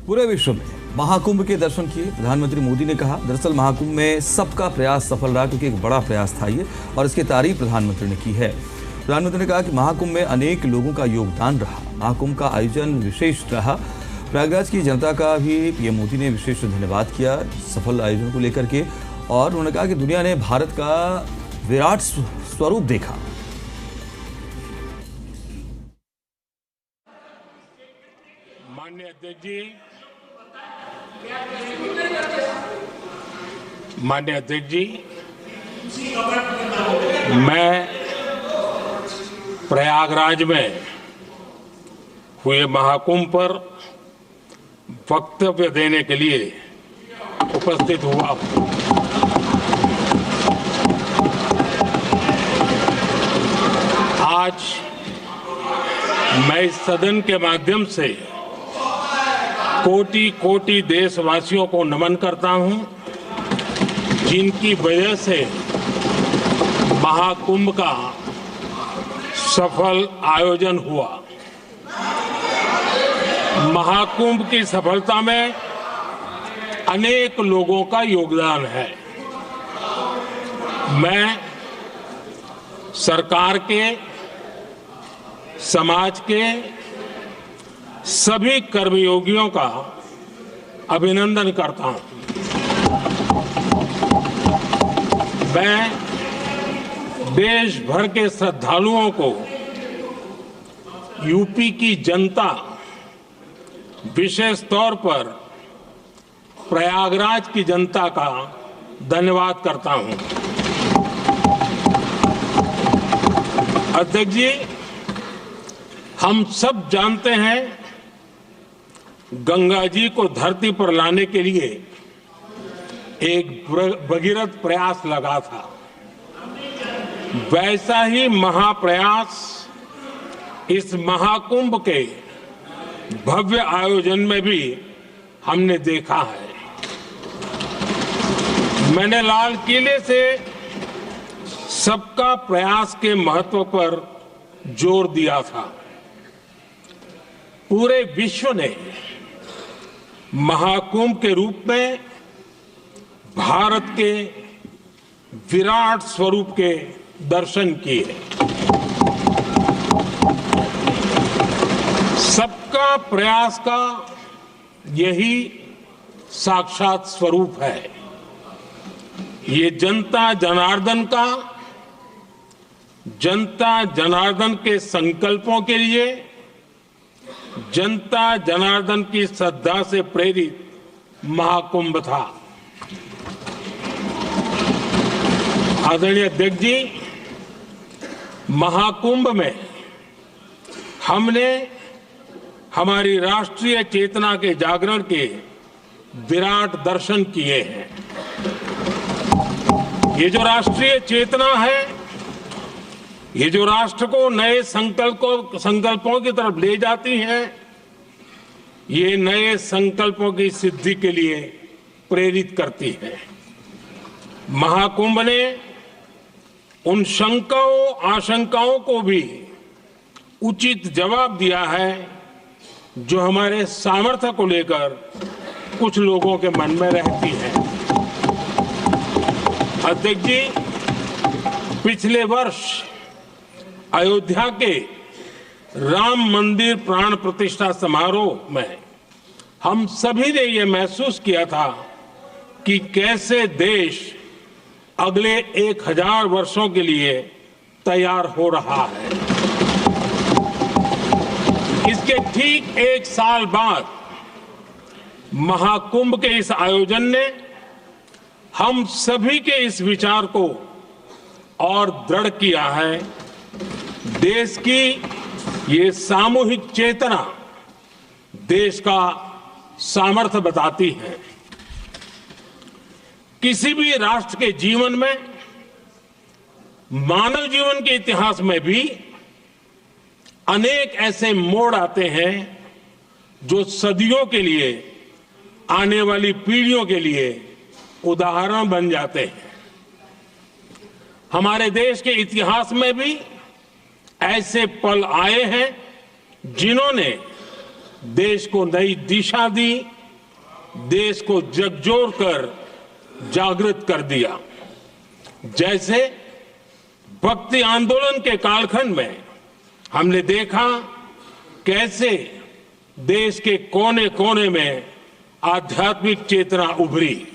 पूरे विश्व में महाकुंभ के दर्शन किए प्रधानमंत्री मोदी ने कहा, दरअसल महाकुंभ में सबका प्रयास सफल रहा क्योंकि एक बड़ा प्रयास था ये और इसकी तारीफ प्रधानमंत्री ने की है। प्रधानमंत्री ने कहा कि महाकुंभ में अनेक लोगों का योगदान रहा, महाकुंभ का आयोजन विशेष रहा। प्रयागराज की जनता का भी पीएम मोदी ने विशेष धन्यवाद किया सफल आयोजन को लेकर के और उन्होंने कहा कि दुनिया ने भारत का विराट स्वरूप देखा। माननीय अध्यक्ष जी, माननीय अध्यक्ष जी, मैं प्रयागराज में हुए महाकुंभ पर वक्तव्य देने के लिए उपस्थित हुआ हूं। आज मैं इस सदन के माध्यम से कोटि कोटि देशवासियों को नमन करता हूं, जिनकी वजह से महाकुंभ का सफल आयोजन हुआ। महाकुंभ की सफलता में अनेक लोगों का योगदान है। मैं सरकार के, समाज के सभी कर्मयोगियों का अभिनंदन करता हूं। मैं देश भर के श्रद्धालुओं को, यूपी की जनता, विशेष तौर पर प्रयागराज की जनता का धन्यवाद करता हूं। अध्यक्ष जी, हम सब जानते हैं गंगा जी को धरती पर लाने के लिए एक भगीरथ प्रयास लगा था। वैसा ही महाप्रयास इस महाकुंभ के भव्य आयोजन में भी हमने देखा है। मैंने लाल किले से सबका प्रयास के महत्व पर जोर दिया था। पूरे विश्व ने महाकुंभ के रूप में भारत के विराट स्वरूप के दर्शन किए। सबका प्रयास का यही साक्षात स्वरूप है। ये जनता जनार्दन के संकल्पों के लिए, जनता जनार्दन की श्रद्धा से प्रेरित महाकुंभ था। आदरणीय अध्यक्ष जी, महाकुंभ में हमने हमारी राष्ट्रीय चेतना के जागरण के विराट दर्शन किए हैं। ये जो राष्ट्रीय चेतना है, ये जो राष्ट्र को नए संकल्पों की तरफ ले जाती है, ये नए संकल्पों की सिद्धि के लिए प्रेरित करती है। महाकुंभ ने उन शंकाओं आशंकाओं को भी उचित जवाब दिया है जो हमारे सामर्थ्य को लेकर कुछ लोगों के मन में रहती है। अध्यक्ष जी, पिछले वर्ष अयोध्या के राम मंदिर प्राण प्रतिष्ठा समारोह में हम सभी ने ये महसूस किया था कि कैसे देश अगले 1000 वर्षों के लिए तैयार हो रहा है। इसके ठीक 1 साल बाद महाकुंभ के इस आयोजन ने हम सभी के इस विचार को और दृढ़ किया है। देश की ये सामूहिक चेतना देश का सामर्थ्य बताती है। किसी भी राष्ट्र के जीवन में, मानव जीवन के इतिहास में भी अनेक ऐसे मोड़ आते हैं जो सदियों के लिए, आने वाली पीढ़ियों के लिए उदाहरण बन जाते हैं। हमारे देश के इतिहास में भी ऐसे पल आए हैं जिन्होंने देश को नई दिशा दी, देश को झकझोर कर जागृत कर दिया। जैसे भक्ति आंदोलन के कालखंड में हमने देखा कैसे देश के कोने कोने में आध्यात्मिक चेतना उभरी।